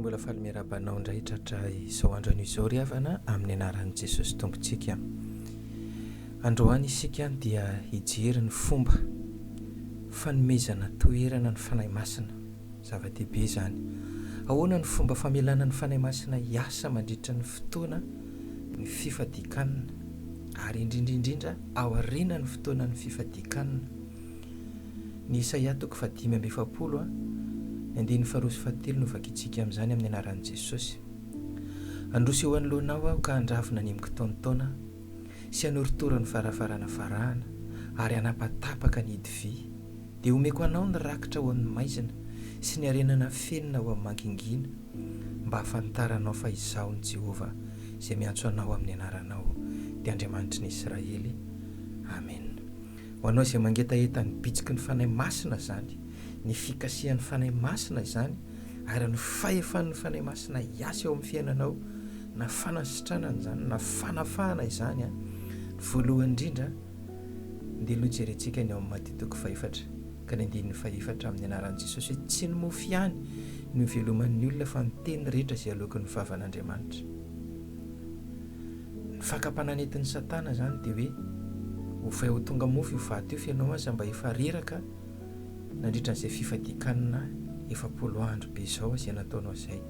mbola faly miarabanao indray tratra izao andro an'io izao ry havana amin'ny anaran'i Jesosy tompontsika. Androany isika dia hijery ny fomba fanomezana toerana ny fanahy masina, zava-dehibe izany. Ahoana ny fomba famelana ny fanahy masina hiasa mandritra ny fotoana ny fifadikanana, ary indrindrindrindra ao aoriana ny fotoana ny fifadikanana. Ny Isaia 5:7 andiny faharoso fahatelo no vakitsika amin'izany amin'ny anaran'i Jesosy. Androso eo anoloanao aho ka handravona ny mikotaontaona sy hanoritora ny varavarana varahana ary hanapatapaka ny hidi-vy, dia omeko anao ny rakitra ho amin'ny maizina sy ny arenana fenina ho amin'ny mangingina, mba hafantaranao fa izaho ny Jehovah izay miantso anao amin'ny anaranao dia Andriamanitry ny Israely. Amen. Ho anao izay mangetaeta ny bitsiky ny fanahy masina izany, ny fikasihan'ny fanahy masina izany, ary ny fahefan'ny fanahy masina hiasa eo amin'ny fiainanao, na fanasitranana izany na fanafahana izany a. Voalohany indrindra dia aloha jerentsika ny ao amin'ny Maty 4 ka ny 4 amin'ny anaran'i Jesosy hoe tsy ny mofy ihany no iveloman'ny olona fa ny teny rehetra izay alokin'ny vavan'Andriamanitra. Ny fakapananetin'ny Satana izany dia hoe hofay ho tonga mofy io vato io fianao aza mba efa reraka nandritran'izay fifadikanana 70 andro be izao izay nataonao izay,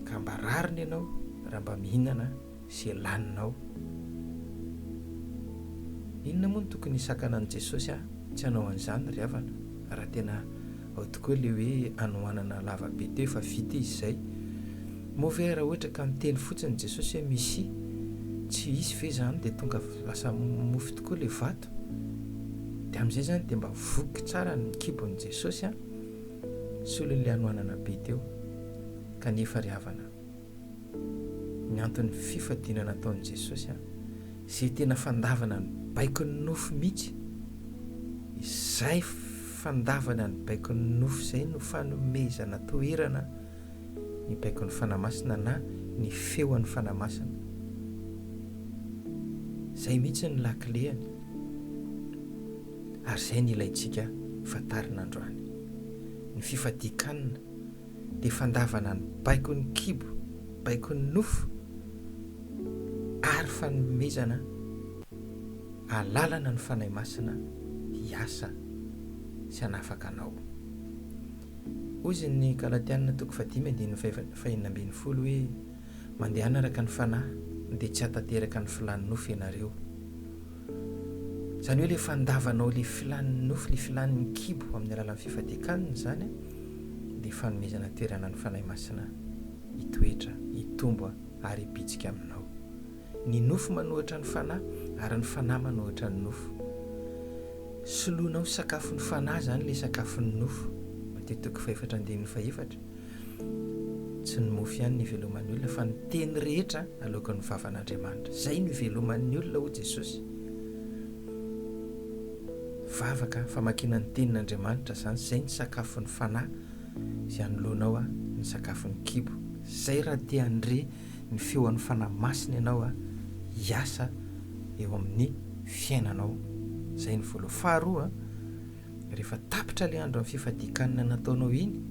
ka mba rariny ianao raha mba mihinana izay laninao. Inona moa no tokony hisakana an'i Jesosy tsy hanao an'izany ry havana, raha tena ao tokoa ilay hoe anohanana lavabe teo efa vita izy izay. Moa ve raha ohatra ka miteny fotsiny Jesosy hoe misy, tsy hisy ve izany dia tonga lasa mofy tokoa ilay vato, dia amin'izay izany dia mba voky tsara ny kibon'i Jesosy solon'ilay anohanana be teo. Kanefa ry havana, ny antony fifadinana ataon'i Jesosy izay tena fandavana ny baikon'ny nofo mihitsy, izay fandavana ny baikon'ny nofo izay no fanomezana toerana ny baikon'ny fanamasina na ny feon'ny fanamasina. Izay mihitsy ny lakileny, ary izay ny ilayntsika fantarina androany. Ny fifadikanana dia fandavana ny baikon'ny kibo, baikon'ny nofo, ary fanomezana alalana ny fanahy masina hiasa sy hanafaka anao. Ozy ny Galatiana 5:5 hoe mandehana araka ny fanahy dia tsy hatateraka ny filan'ny nofo ianareo. Izany hoe ilay fandavanao ilay filan'ny nofo, ilay filan'ny kibo amin'ny alalan'ny fifadikanana izany dia fanomezana toerana ny fanahy masina hitoetra, hitombo ary hibitsika aminao. Ny nofo manohitra ny fanahy ary ny fanahy manohitra ny nofo. Soloanao sakafo ny fanahy izany ilay sakafon'ny nofo. Maty 5:4 tsy ny mofy ihany ny iveloman'ny olona fa ny teny rehetra alokin'ny vavan'Andriamanitra. Izay no iveloman'ny olona ho Jesosy. Vavaka famakiana ny tenin'Andriamanitra izany, izay ny sakafon'ny fanahy, izay anoloanao ny sakafon'ny kibo. Izay raha te andre ny feon'ny fanahy masina ianao hiasa eo amin'ny fiainanao. Izay ny voalohany. Faharoa, rehefa tapitra ilay andro amin'ny fifadikanana nataonao iny,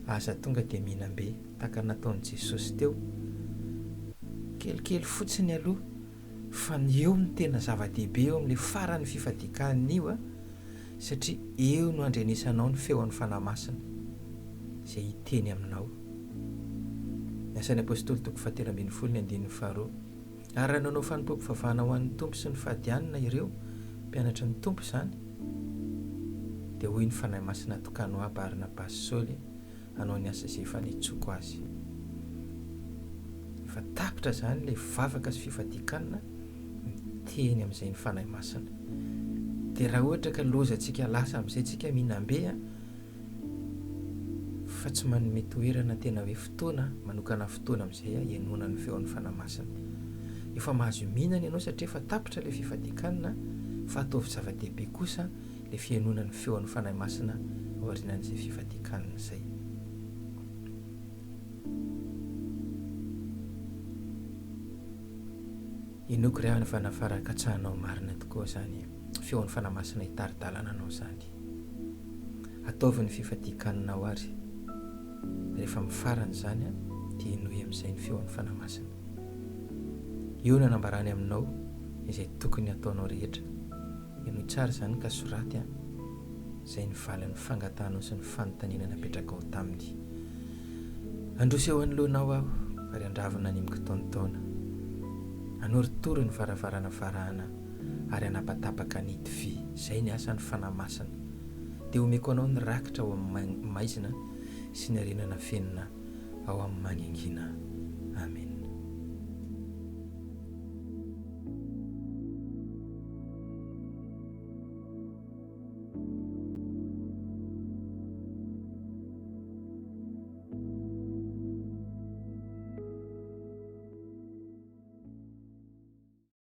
aza tonga dia mihinam-be tahaka nataon'i Jesosy teo. Kelikely fotsiny aloha, fa ny eo ny tena zava-dehibe eo amin'ilay faran'ny fifadikanana io satria eo no andrenisanao ny feon'ny fanahy masina izay hiteny aminao. Ny asan'ny apôstôly 7:12 ary raha nanao fanompoam-pivavahana ho an'ny tompo sy ny fahadianana ireo mpianatra ny tompo izany, dia hoy ny fanahy masina tokano ho Barnabasy sy Saoly hanao ny asa izay efa nitsoko azy. Efa tapitra izany ilay vavaka sy fifadikanana miteny amin'izay ny fanahy masina. Dia raha ohatra ka lozantsika lasa amin'izay tsika mihinam-be fa tsy manome toerana tena hoe fotoana, manokana fotoana amin'izay hiainona ny feon'ny fanahy masina, efa mahazo mihinana ianao satria efa tapitra ilay fifadikanana, fa ataovy zava-dehibe kosa ilay fiainona ny feon'ny fanahy masina aorianan'izay fifadikanana izay. Inoko ry havana fa nafaran-katsahanao marina tokoa izany feon'ny fanahy masina hitari-dalana anao izany. Ataovy ny fifadikananao ary rehefa mifarana zany dia inoy amin'izay ny feon'ny fanamasina. Io no anambarany aminao izay tokony ataonao rehetra. Inoy tsara zany ka soraty izay ny valan'ny fangatanao sy ny fanontaniana napetraka ao taminy. Androso eo anoloanao aho ary andravina nimiko taontaona. Anoritory ny varavarana varahana ary anapatapaka ny itivy. Izay ny asan'ny fanamasina. Dia omeko anao ny rakitra ao amin'ny maizina sy ny arenana fenina ao amin'ny maningina.